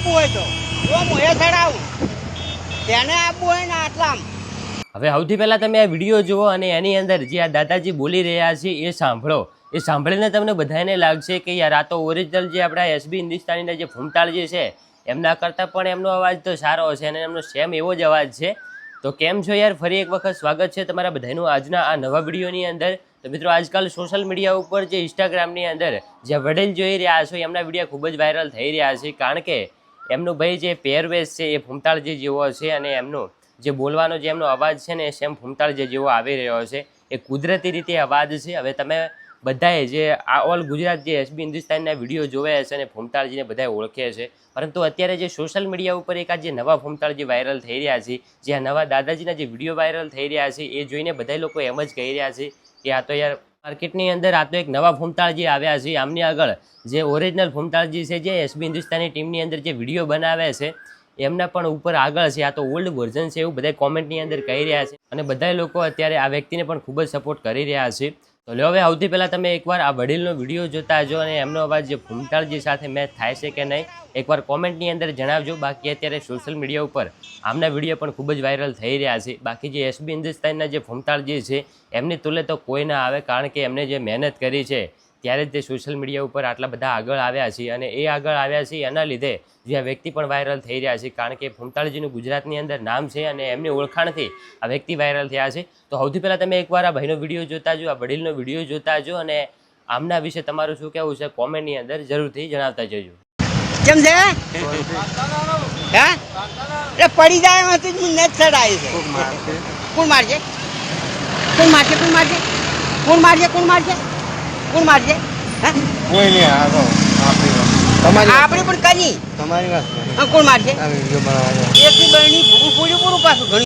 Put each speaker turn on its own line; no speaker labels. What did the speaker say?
આપવું હોય તો જો મોએ ચડાવું તેને આપવું હોય ને આટલામ.
હવે સૌથી પહેલાં તમે આ વિડીયો જુઓ અને એની અંદર જે આ દાદાજી બોલી રહ્યા છે એ સાંભળો. એ સાંભળીને તમને બધાને લાગશે કે યાર આ તો ઓરિજિનલ જે આપણા એસબી હિન્દુસ્તાનીના જે ફૂમતાળજી છે એમના કરતાં પણ એમનો અવાજ તો સારો છે અને એમનો સેમ એવો જ અવાજ છે. તો કેમ છો યાર, ફરી એક વખત સ્વાગત છે તમારા બધાનું આજના આ નવા વિડીયોની અંદર. તો મિત્રો, આજકાલ સોશિયલ મીડિયા ઉપર જે ઇન્સ્ટાગ્રામની અંદર જે વડીલ જોઈ રહ્યા છો એમના વિડીયો ખૂબ જ વાયરલ થઈ રહ્યા છે, કારણ કે એમનું ભાઈ જે પહેરવેશ છે એ ફૂમતાળજી જેવો છે અને એમનું જે બોલવાનો જે એમનો અવાજ છે ને સેમ ફૂમતાળજી જેવો આવી રહ્યો છે. એ કુદરતી રીતે અવાજ છે. હવે તમે બધાએ જે આ ઓલ ગુજરાત જે એસબી હિન્દુસ્તાનના વિડીયો જોવે છે અને ફૂમતાળજીને બધાએ ઓળખે છે, પરંતુ અત્યારે જે સોશિયલ મીડિયા ઉપર એક આ જે નવા ફૂમતાળજી વાયરલ થઈ રહ્યા છે, જે આ નવા દાદાજીના જે વિડીયો વાયરલ થઈ રહ્યા છે એ જોઈને બધા લોકો એમ જ કહી રહ્યા છે કે આ તો યાર માર્કેટની અંદર આ તો એક નવા ફૂમતાળજી આવ્યા છે. આમની આગળ જે ઓરિજિનલ ફૂમતાળજી છે જે એસબી હિન્દુસ્તાની ટીમની અંદર જે વિડીયો બનાવે છે એમના પણ ઉપર આગળ છે, આ તો ઓલ્ડ વર્ઝન છે એવું બધા કોમેન્ટની અંદર કહી રહ્યા છે. અને બધા લોકો અત્યારે આ વ્યક્તિને પણ ખૂબ જ સપોર્ટ કરી રહ્યા છે. તો લો, હવે સૌથી પહેલાં તમે એકવાર આ વડીલનો વિડીયો જોતા જો અને એમનો અવાજ જે ફૂમતાળજી સાથે મેચ થાય છે કે નહીં એકવાર કોમેન્ટની અંદર જણાવજો. બાકી અત્યારે સોશિયલ મીડિયા ઉપર આમના વિડીયો પણ ખૂબ જ વાયરલ થઈ રહ્યા છે. બાકી જે એસબી હિન્દુસ્તાનના જે ફૂમતાળજી છે એમની તુલે તો કોઈ ના આવે, કારણ કે એમને જે મહેનત કરી છે ત્યારે જ તે સોશિયલ મીડિયા ઉપર આટલા બધા આગળ આવ્યા છે. અને એ આગળ આવ્યા છે એના લીધે જે આ વ્યક્તિ પણ વાયરલ થઈ રહ્યા છે, કારણ કે ફૂમતાળજીનું ગુજરાતની અંદર નામ છે અને એમની ઓળખાણથી આ વ્યક્તિ વાયરલ થયા છે. તો સૌથી પહેલાં તમે એકવાર આ ભાઈનો વિડીયો જોતા જો, આ વડીલનો વિડીયો જોતા જો અને આમના વિશે તમારું શું કહેવું છે કોમેન્ટની અંદર જરૂરથી જણાવતા જજો.
કેમ છે હા એ પડી જાય એમાંથી જ મને ચડાય છે. કોણ મારશે કોણ મારશે કોણ મારશે કોણ મારશે કોણ મારશે કોણ મારશે હા
કોઈ નહીં. આ તો
આપણે પણ કરી
તમારી વાત
કોણ મારશે
આ વિડીયો બનાવવા
એકની બહેની ભૂખું પૂરું પાછું ઘણી